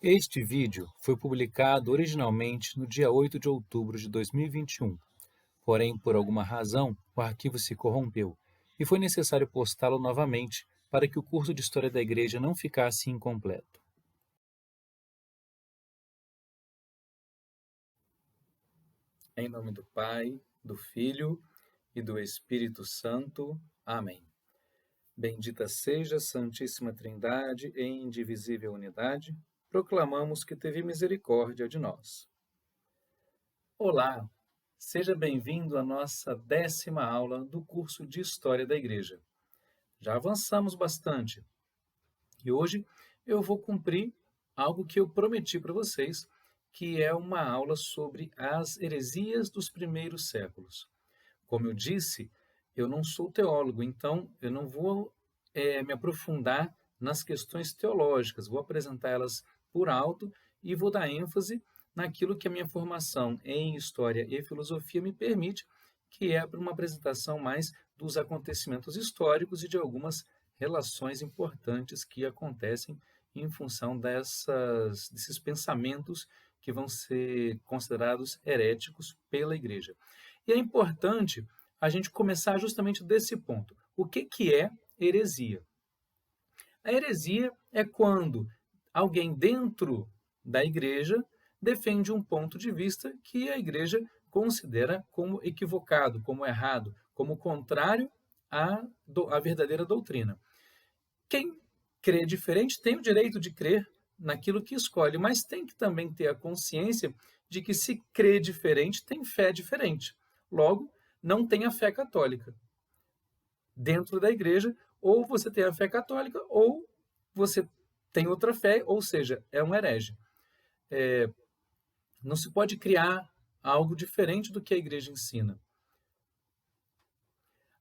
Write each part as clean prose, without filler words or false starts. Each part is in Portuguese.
Este vídeo foi publicado originalmente no dia 8 de outubro de 2021, porém, por alguma razão, o arquivo se corrompeu e foi necessário postá-lo novamente para que o curso de História da Igreja não ficasse incompleto. Em nome do Pai, do Filho e do Espírito Santo. Amém. Bendita seja a Santíssima Trindade em indivisível unidade, proclamamos que teve misericórdia de nós. Olá, seja bem-vindo à nossa 10ª aula do curso de História da Igreja. Já avançamos bastante e hoje eu vou cumprir algo que eu prometi para vocês, que é uma aula sobre as heresias dos primeiros séculos. Como eu disse, eu não sou teólogo, então eu não vou me aprofundar nas questões teológicas, vou apresentar elas por alto e vou dar ênfase naquilo que a minha formação em História e Filosofia me permite, que é uma apresentação mais dos acontecimentos históricos e de algumas relações importantes que acontecem em função desses pensamentos que vão ser considerados heréticos pela Igreja. E é importante a gente começar justamente desse ponto. O que é heresia? A heresia é quando alguém dentro da Igreja defende um ponto de vista que a Igreja considera como equivocado, como errado, como contrário à verdadeira doutrina. Quem crê diferente tem o direito de crer naquilo que escolhe, mas tem que também ter a consciência de que se crê diferente, tem fé diferente. Logo, não tem a fé católica. Dentro da igreja, ou você tem a fé católica, ou você tem outra fé, ou seja, é um herege. Não se pode criar algo diferente do que a igreja ensina.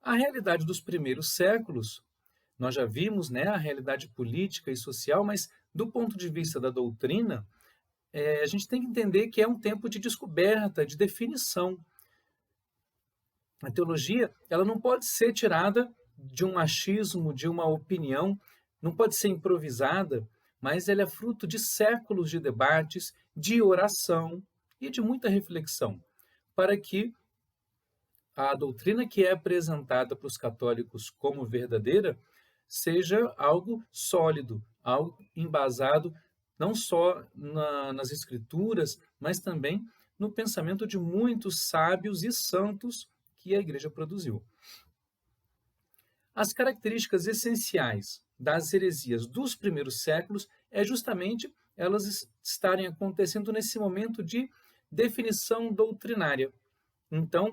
A realidade dos primeiros séculos, nós já vimos, a realidade política e social, mas do ponto de vista da doutrina, a gente tem que entender que é um tempo de descoberta, de definição. A teologia, ela não pode ser tirada de um achismo, de uma opinião, não pode ser improvisada, mas ela é fruto de séculos de debates, de oração e de muita reflexão, para que a doutrina que é apresentada para os católicos como verdadeira seja algo sólido, algo embasado não só nas escrituras, mas também no pensamento de muitos sábios e santos que a igreja produziu. As características essenciais das heresias dos primeiros séculos é justamente elas estarem acontecendo nesse momento de definição doutrinária. Então,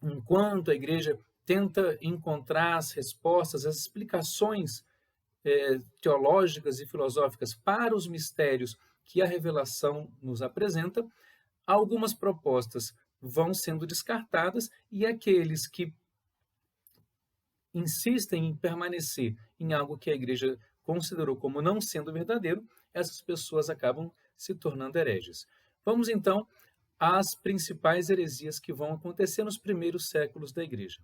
enquanto a igreja tenta encontrar as respostas, as explicações teológicas e filosóficas para os mistérios que a revelação nos apresenta, algumas propostas vão sendo descartadas e aqueles que insistem em permanecer em algo que a igreja considerou como não sendo verdadeiro, essas pessoas acabam se tornando hereges. Vamos então às principais heresias que vão acontecer nos primeiros séculos da igreja.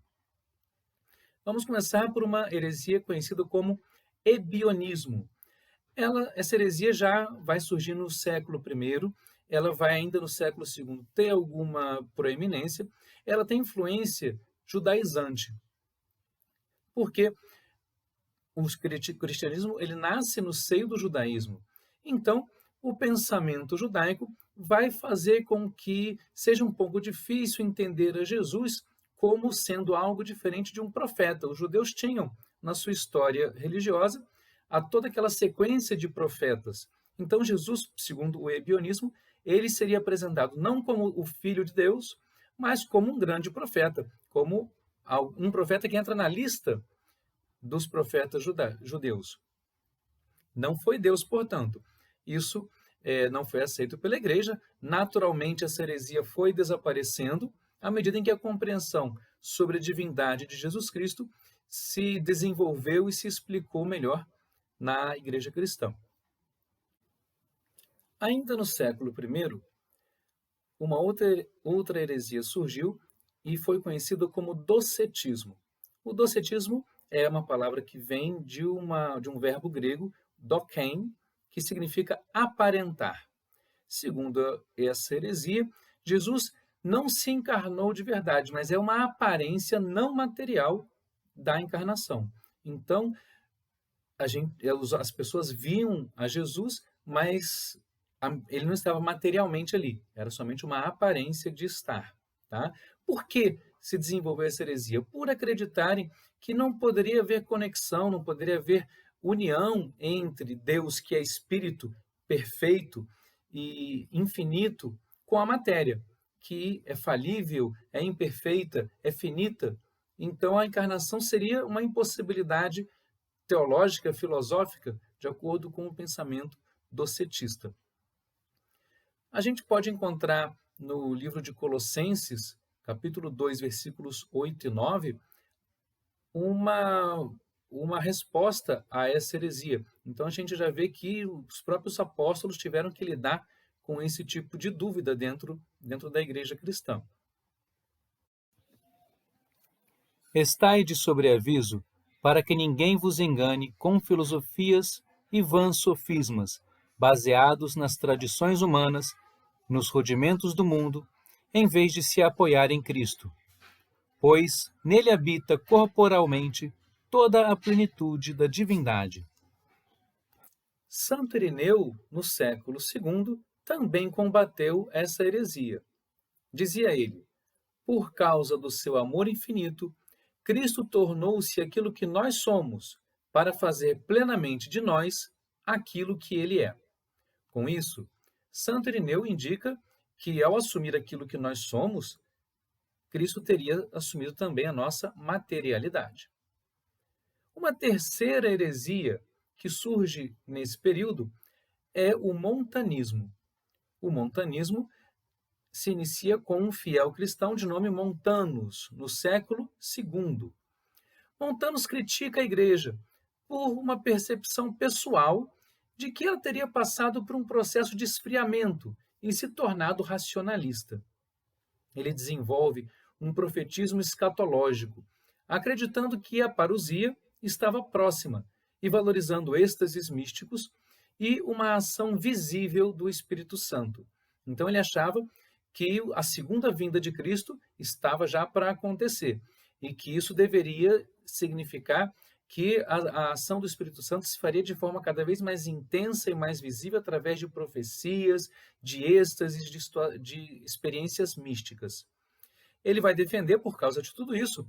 Vamos começar por uma heresia conhecida como ebionismo. Essa heresia já vai surgir no século I, ela vai ainda no século II ter alguma proeminência, ela tem influência judaizante, porque o cristianismo ele nasce no seio do judaísmo. Então, o pensamento judaico vai fazer com que seja um pouco difícil entender a Jesus como sendo algo diferente de um profeta. Os judeus tinham, na sua história religiosa, toda aquela sequência de profetas. Então, Jesus, segundo o ebionismo, ele seria apresentado não como o Filho de Deus, mas como um grande profeta, como um profeta que entra na lista dos profetas judeus. Não foi Deus, portanto. Isso não foi aceito pela igreja. Naturalmente, essa heresia foi desaparecendo à medida em que a compreensão sobre a divindade de Jesus Cristo se desenvolveu e se explicou melhor na igreja cristã. Ainda no século I, uma outra heresia surgiu e foi conhecida como docetismo. O docetismo é uma palavra que vem de um verbo grego, dokein, que significa aparentar. Segundo essa heresia, Jesus não se encarnou de verdade, mas é uma aparência não material da encarnação. Então, as pessoas viam a Jesus, mas ele não estava materialmente ali, era somente uma aparência de estar. Tá? Por que se desenvolveu essa heresia? Por acreditarem que não poderia haver conexão, não poderia haver união entre Deus, que é espírito perfeito e infinito, com a matéria, que é falível, é imperfeita, é finita. Então a encarnação seria uma impossibilidade teológica, filosófica, de acordo com o pensamento docetista. A gente pode encontrar no livro de Colossenses, capítulo 2, versículos 8 e 9, uma resposta a essa heresia. Então a gente já vê que os próprios apóstolos tiveram que lidar com esse tipo de dúvida dentro da igreja cristã. Estai de sobreaviso, para que ninguém vos engane com filosofias e vãs sofismas, baseados nas tradições humanas, nos rudimentos do mundo, em vez de se apoiar em Cristo. Pois nele habita corporalmente toda a plenitude da divindade. Santo Irineu, no século II, também combateu essa heresia. Dizia ele: por causa do seu amor infinito, Cristo tornou-se aquilo que nós somos, para fazer plenamente de nós aquilo que ele é. Com isso, Santo Irineu indica que, ao assumir aquilo que nós somos, Cristo teria assumido também a nossa materialidade. Uma terceira heresia que surge nesse período é o montanismo. O montanismo se inicia com um fiel cristão de nome Montanus, no século II. Montanus critica a igreja por uma percepção pessoal de que ela teria passado por um processo de esfriamento e se tornado racionalista. Ele desenvolve um profetismo escatológico, acreditando que a parousia estava próxima e valorizando êxtases místicos e uma ação visível do Espírito Santo. Então ele achava que a segunda vinda de Cristo estava já para acontecer e que isso deveria significar que a ação do Espírito Santo se faria de forma cada vez mais intensa e mais visível através de profecias, de êxtases, de experiências místicas. Ele vai defender, por causa de tudo isso,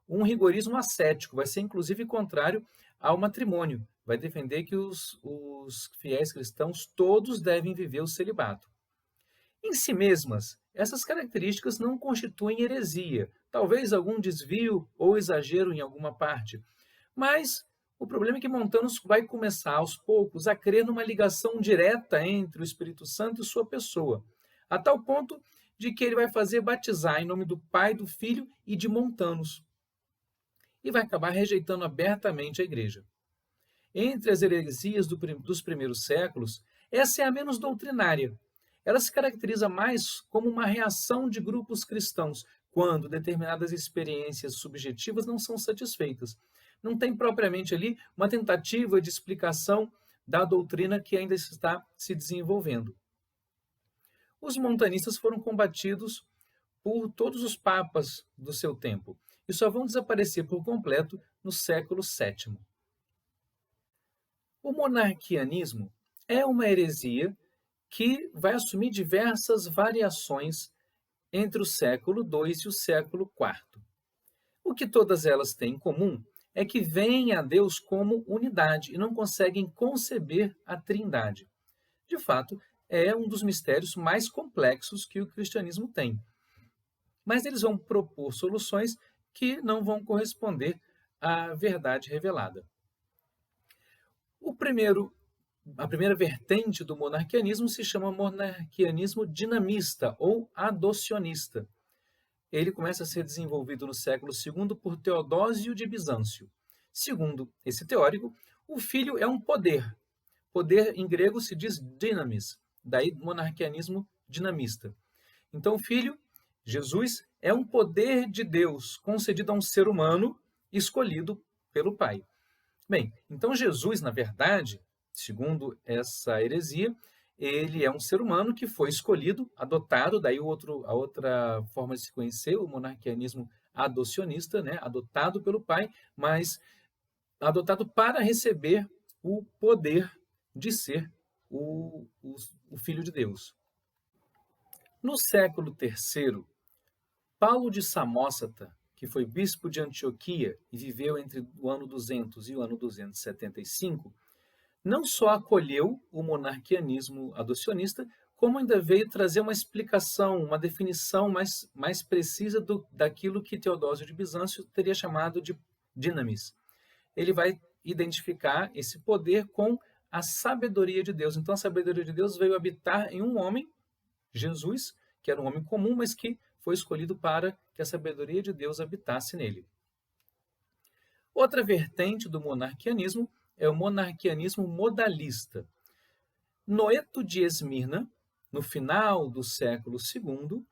um rigorismo ascético, vai ser inclusive contrário ao matrimônio, vai defender que os fiéis cristãos todos devem viver o celibato. Em si mesmas, essas características não constituem heresia, talvez algum desvio ou exagero em alguma parte, mas o problema é que Montanus vai começar aos poucos a crer numa ligação direta entre o Espírito Santo e sua pessoa, a tal ponto de que ele vai fazer batizar em nome do Pai, do Filho e de Montanus, e vai acabar rejeitando abertamente a igreja. Entre as heresias dos primeiros séculos, essa é a menos doutrinária. Ela se caracteriza mais como uma reação de grupos cristãos, quando determinadas experiências subjetivas não são satisfeitas. Não tem propriamente ali uma tentativa de explicação da doutrina que ainda está se desenvolvendo. Os montanistas foram combatidos por todos os papas do seu tempo e só vão desaparecer por completo no século VII. O monarquianismo é uma heresia que vai assumir diversas variações entre o século II e o século IV. O que todas elas têm em comum é que veem a Deus como unidade e não conseguem conceber a Trindade. De fato, é um dos mistérios mais complexos que o cristianismo tem. Mas eles vão propor soluções que não vão corresponder à verdade revelada. A primeira vertente do monarquianismo se chama monarquianismo dinamista ou adocionista. Ele começa a ser desenvolvido no século II por Teodósio de Bizâncio. Segundo esse teórico, o filho é um poder. Poder em grego se diz dynamis, daí monarquianismo dinamista. Então o filho, Jesus, é um poder de Deus concedido a um ser humano escolhido pelo Pai. Bem, então Jesus, na verdade, segundo essa heresia, ele é um ser humano que foi escolhido, adotado, daí a outra forma de se conhecer, o monarquianismo adocionista, né? Adotado pelo pai, mas adotado para receber o poder de ser o Filho de Deus. No século III, Paulo de Samósata, que foi bispo de Antioquia e viveu entre o ano 200 e o ano 275, não só acolheu o monarquianismo adocionista, como ainda veio trazer uma explicação, uma definição mais precisa daquilo que Teodósio de Bizâncio teria chamado de dinamis. Ele vai identificar esse poder com a sabedoria de Deus. Então, a sabedoria de Deus veio habitar em um homem, Jesus, que era um homem comum, mas que foi escolhido para que a sabedoria de Deus habitasse nele. Outra vertente do monarquianismo é o monarquianismo modalista. Noeto de Esmirna, no final do século II,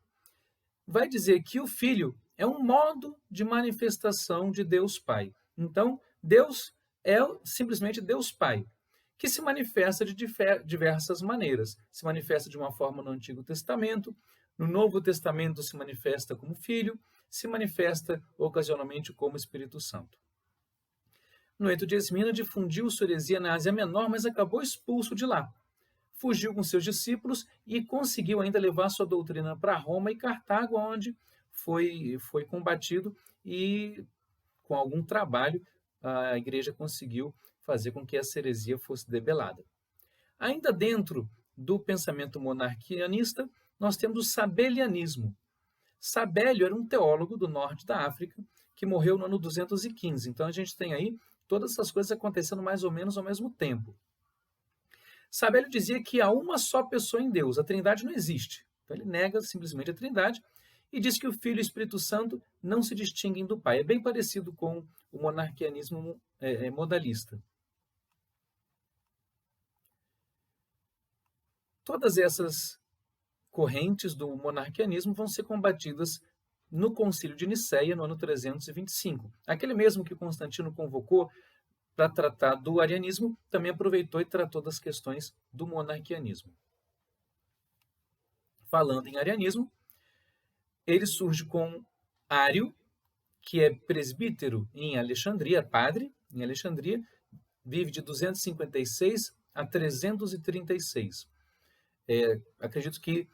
vai dizer que o Filho é um modo de manifestação de Deus Pai. Então, Deus é simplesmente Deus Pai, que se manifesta de diversas maneiras. Se manifesta de uma forma no Antigo Testamento, no Novo Testamento se manifesta como Filho, se manifesta ocasionalmente como Espírito Santo. Noeto de Esmirna difundiu sua heresia na Ásia Menor, mas acabou expulso de lá. Fugiu com seus discípulos e conseguiu ainda levar sua doutrina para Roma e Cartago, onde foi combatido e, com algum trabalho, a igreja conseguiu fazer com que essa heresia fosse debelada. Ainda dentro do pensamento monarquianista, nós temos o sabelianismo. Sabélio era um teólogo do norte da África que morreu no ano 215. Então a gente tem aí todas essas coisas acontecendo mais ou menos ao mesmo tempo. Sabélio dizia que há uma só pessoa em Deus, a Trindade não existe. Então ele nega simplesmente a Trindade e diz que o Filho e o Espírito Santo não se distinguem do Pai. É bem parecido com o monarquianismo modalista. Todas essas correntes do monarquianismo vão ser combatidas no Concílio de Nicéia, no ano 325. Aquele mesmo que Constantino convocou para tratar do arianismo, também aproveitou e tratou das questões do monarquianismo. Falando em arianismo, ele surge com Ário, que é presbítero em Alexandria, padre em Alexandria, vive de 256 a 336. Acredito que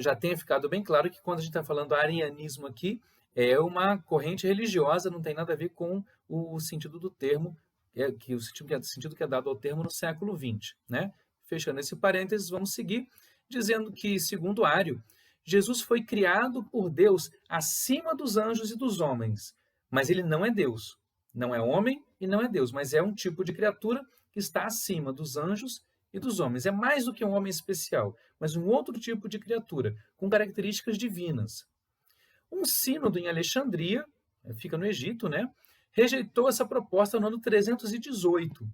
já tenha ficado bem claro que quando a gente está falando arianismo aqui, é uma corrente religiosa, não tem nada a ver com o sentido do termo, o sentido que é dado ao termo no século XX. Né? Fechando esse parênteses, vamos seguir dizendo que, segundo Ário, Jesus foi criado por Deus acima dos anjos e dos homens, mas ele não é Deus. Não é homem e não é Deus, mas é um tipo de criatura que está acima dos anjos e dos homens. É mais do que um homem especial, mas um outro tipo de criatura, com características divinas. Um sínodo em Alexandria, fica no Egito, né, rejeitou essa proposta no ano 318.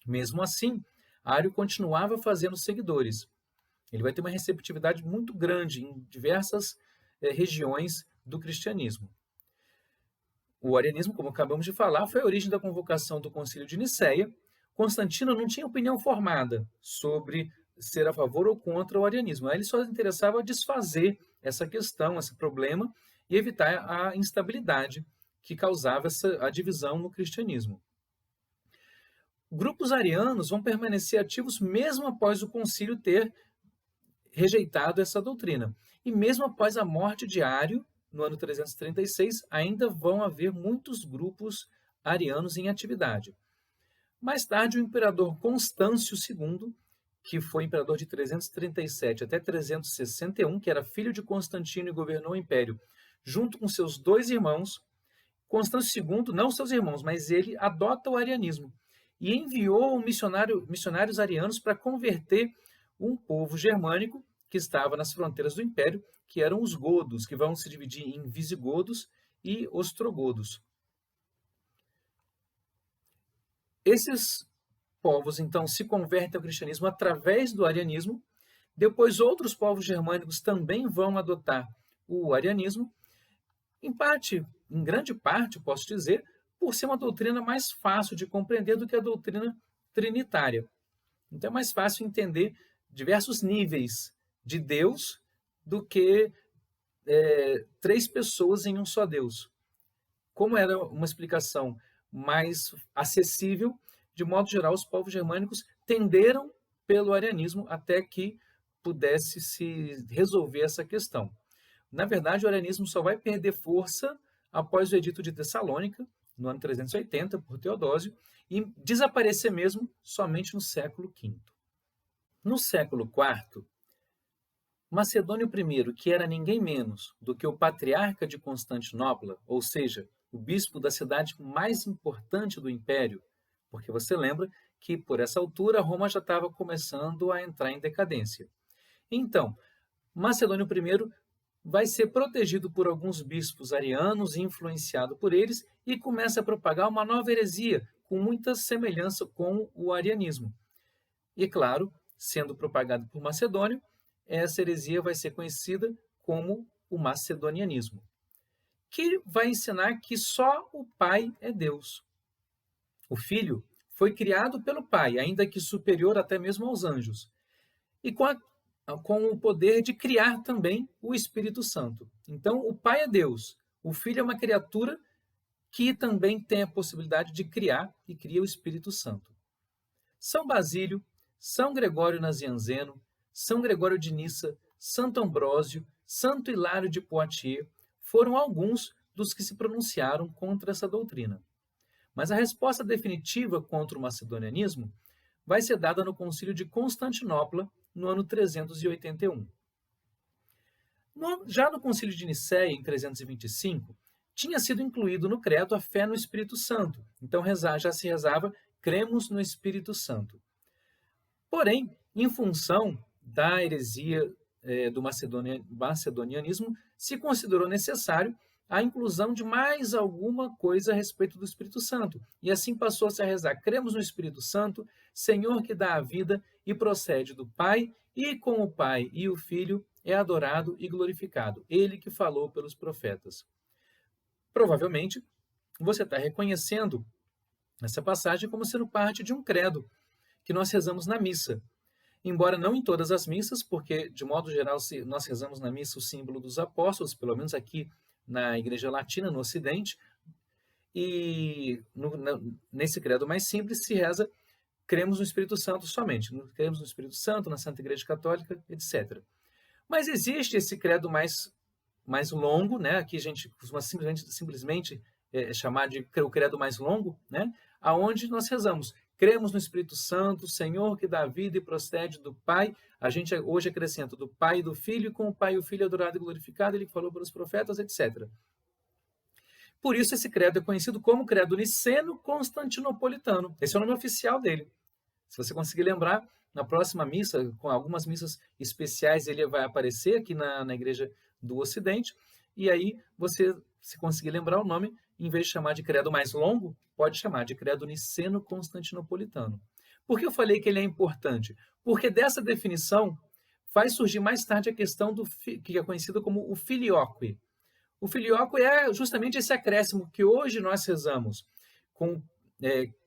Mesmo assim, Ário continuava fazendo seguidores. Ele vai ter uma receptividade muito grande em diversas regiões do cristianismo. O arianismo, como acabamos de falar, foi a origem da convocação do Concílio de Nicéia. Constantino não tinha opinião formada sobre ser a favor ou contra o arianismo. Ele só se interessava em desfazer essa questão, esse problema, e evitar a instabilidade que causava a divisão no cristianismo. Grupos arianos vão permanecer ativos mesmo após o concílio ter rejeitado essa doutrina. E mesmo após a morte de Ário, no ano 336, ainda vão haver muitos grupos arianos em atividade. Mais tarde, o imperador Constâncio II, que foi imperador de 337 até 361, que era filho de Constantino e governou o império, junto com seus dois irmãos, Constâncio II, não seus irmãos, mas ele adota o arianismo e enviou missionários arianos para converter um povo germânico que estava nas fronteiras do império, que eram os godos, que vão se dividir em visigodos e ostrogodos. Esses povos, então, se convertem ao cristianismo através do arianismo. Depois, outros povos germânicos também vão adotar o arianismo. Em grande parte, posso dizer, por ser uma doutrina mais fácil de compreender do que a doutrina trinitária. Então é mais fácil entender diversos níveis de Deus do que três pessoas em um só Deus. Como era uma explicação mais acessível, de modo geral, os povos germânicos tenderam pelo arianismo até que pudesse se resolver essa questão. Na verdade, o arianismo só vai perder força após o Edito de Tessalônica, no ano 380, por Teodósio, e desaparecer mesmo somente no século V. No século IV, Macedônio I, que era ninguém menos do que o patriarca de Constantinopla, ou seja, o bispo da cidade mais importante do império, porque você lembra que, por essa altura, Roma já estava começando a entrar em decadência. Então, Macedônio I vai ser protegido por alguns bispos arianos e influenciado por eles e começa a propagar uma nova heresia com muita semelhança com o arianismo. E, claro, sendo propagado por Macedônio, essa heresia vai ser conhecida como o macedonianismo, que vai ensinar que só o Pai é Deus. O Filho foi criado pelo Pai, ainda que superior até mesmo aos anjos, e com o poder de criar também o Espírito Santo. Então, o Pai é Deus, o Filho é uma criatura que também tem a possibilidade de criar e cria o Espírito Santo. São Basílio, São Gregório Nazianzeno, São Gregório de Nissa, Santo Ambrósio, Santo Hilário de Poitiers foram alguns dos que se pronunciaram contra essa doutrina. Mas a resposta definitiva contra o macedonianismo vai ser dada no Concílio de Constantinopla, no ano 381. Já no Concílio de Nicéia, em 325, tinha sido incluído no credo a fé no Espírito Santo. Então já se rezava, cremos no Espírito Santo. Porém, em função da heresia do macedonianismo, se considerou necessário a inclusão de mais alguma coisa a respeito do Espírito Santo. E assim passou-se a rezar, cremos no Espírito Santo, Senhor que dá a vida e procede do Pai, e com o Pai e o Filho é adorado e glorificado, ele que falou pelos profetas. Provavelmente, você está reconhecendo essa passagem como sendo parte de um credo que nós rezamos na missa. Embora não em todas as missas, porque, de modo geral, nós rezamos na missa o símbolo dos apóstolos, pelo menos aqui na Igreja Latina, no Ocidente, e nesse credo mais simples se reza cremos no Espírito Santo somente, cremos no Espírito Santo, na Santa Igreja Católica, etc. Mas existe esse credo mais longo, né? Aqui a gente costuma simplesmente chamar de o credo mais longo, né? Aonde nós rezamos, cremos no Espírito Santo, Senhor que dá vida e procede do Pai. A gente hoje acrescenta do Pai e do Filho, e com o Pai e o Filho adorado e glorificado, ele falou pelos profetas, etc. Por isso esse credo é conhecido como credo niceno-constantinopolitano. Esse é o nome oficial dele. Se você conseguir lembrar, na próxima missa, com algumas missas especiais, ele vai aparecer aqui na Igreja do Ocidente, e aí você, se conseguir lembrar o nome, em vez de chamar de credo mais longo, pode chamar de credo niceno-constantinopolitano. Por que eu falei que ele é importante? Porque dessa definição faz surgir mais tarde a questão que é conhecida como o filioque. O filioque é justamente esse acréscimo que hoje nós rezamos,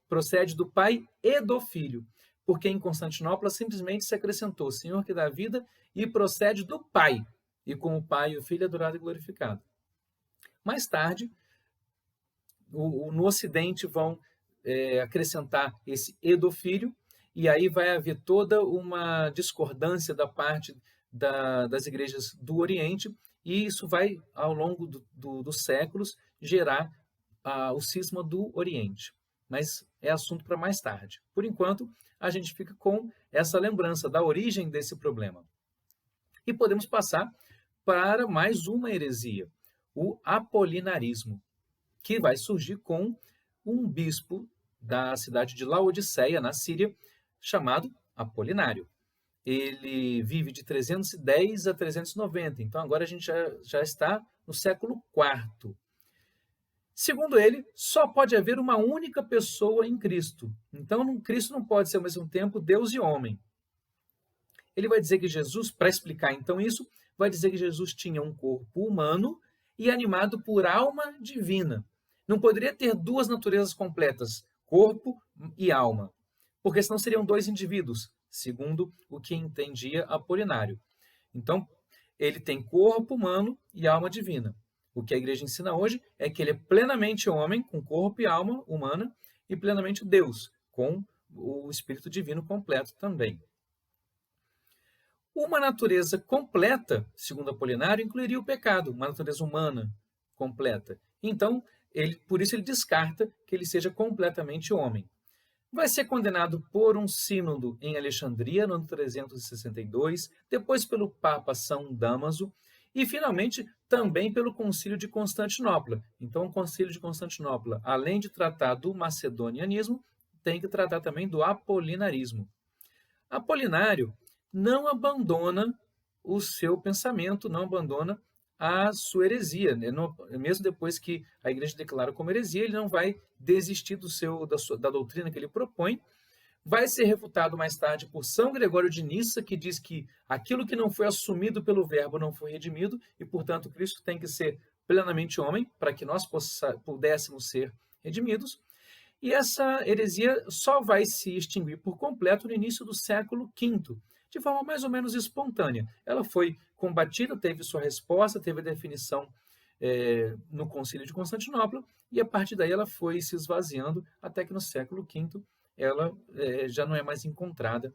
procede do Pai e do Filho, porque em Constantinopla simplesmente se acrescentou Senhor que dá vida e procede do Pai, e com o Pai e o Filho adorado e glorificado. Mais tarde, no Ocidente vão acrescentar esse e do Filho, e aí vai haver toda uma discordância da parte das igrejas do Oriente, e isso vai, ao longo dos séculos, gerar o cisma do Oriente. Mas é assunto para mais tarde. Por enquanto, a gente fica com essa lembrança da origem desse problema. E podemos passar para mais uma heresia, o apolinarismo, que vai surgir com um bispo da cidade de Laodiceia, na Síria, chamado Apolinário. Ele vive de 310 a 390, então agora a gente já está no século IV. Segundo ele, só pode haver uma única pessoa em Cristo. Então, Cristo não pode ser ao mesmo tempo Deus e homem. Ele vai dizer que Jesus, para explicar então isso, vai dizer que Jesus tinha um corpo humano e animado por alma divina. Não poderia ter duas naturezas completas, corpo e alma, porque senão seriam dois indivíduos, segundo o que entendia Apolinário. Então, ele tem corpo humano e alma divina. O que a igreja ensina hoje é que ele é plenamente homem, com corpo e alma humana, e plenamente Deus, com o Espírito Divino completo também. Uma natureza completa, segundo Apolinário, incluiria o pecado, uma natureza humana completa. Então, por isso ele descarta que ele seja completamente homem. Vai ser condenado por um sínodo em Alexandria, no ano 362, depois pelo Papa São Damaso, e finalmente também pelo Concílio de Constantinopla. Então, o Concílio de Constantinopla, além de tratar do macedonianismo, tem que tratar também do apolinarismo. Apolinário não abandona o seu pensamento, não abandona a sua heresia. Mesmo depois que a igreja declara como heresia, ele não vai desistir da doutrina que ele propõe. Vai ser refutado mais tarde por São Gregório de Nissa, que diz que aquilo que não foi assumido pelo Verbo não foi redimido, e, portanto, Cristo tem que ser plenamente homem para que nós pudéssemos ser redimidos. E essa heresia só vai se extinguir por completo no início do século V, de forma mais ou menos espontânea. Ela foi combatida, teve sua resposta, teve a definição no Concílio de Constantinopla, e a partir daí ela foi se esvaziando, até que no século V ela já não é mais encontrada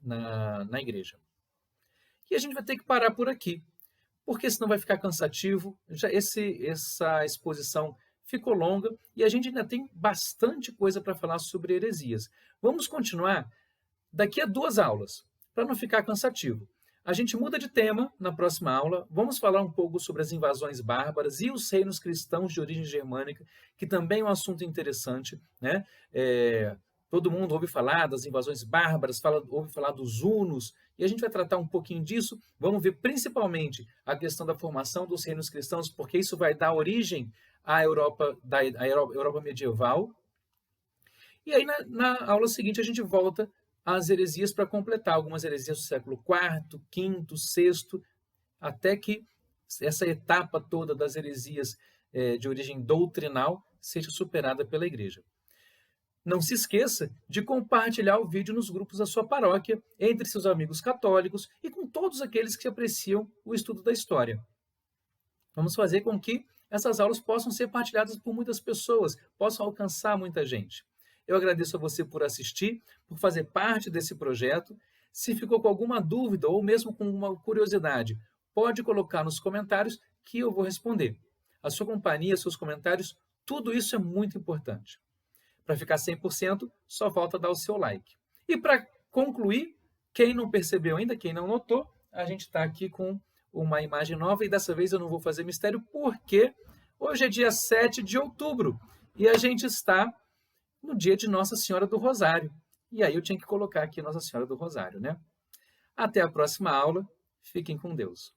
na igreja. E a gente vai ter que parar por aqui, porque senão vai ficar cansativo. Essa exposição ficou longa e a gente ainda tem bastante coisa para falar sobre heresias. Vamos continuar daqui a 2 aulas, para não ficar cansativo. A gente muda de tema na próxima aula, vamos falar um pouco sobre as invasões bárbaras e os reinos cristãos de origem germânica, que também é um assunto interessante, né? Todo mundo ouve falar das invasões bárbaras, ouve falar dos hunos, e a gente vai tratar um pouquinho disso. Vamos ver principalmente a questão da formação dos reinos cristãos, porque isso vai dar origem à Europa medieval. E aí, na aula seguinte, a gente volta às heresias para completar algumas heresias do século IV, V, VI, até que essa etapa toda das heresias de origem doutrinal seja superada pela igreja. Não se esqueça de compartilhar o vídeo nos grupos da sua paróquia, entre seus amigos católicos e com todos aqueles que apreciam o estudo da história. Vamos fazer com que essas aulas possam ser partilhadas por muitas pessoas, possam alcançar muita gente. Eu agradeço a você por assistir, por fazer parte desse projeto. Se ficou com alguma dúvida ou mesmo com uma curiosidade, pode colocar nos comentários que eu vou responder. A sua companhia, seus comentários, tudo isso é muito importante. Para ficar 100%, só falta dar o seu like. E para concluir, quem não percebeu ainda, quem não notou, a gente está aqui com uma imagem nova e dessa vez eu não vou fazer mistério porque hoje é dia 7 de outubro e a gente está no dia de Nossa Senhora do Rosário. E aí eu tinha que colocar aqui Nossa Senhora do Rosário, né? Até a próxima aula. Fiquem com Deus.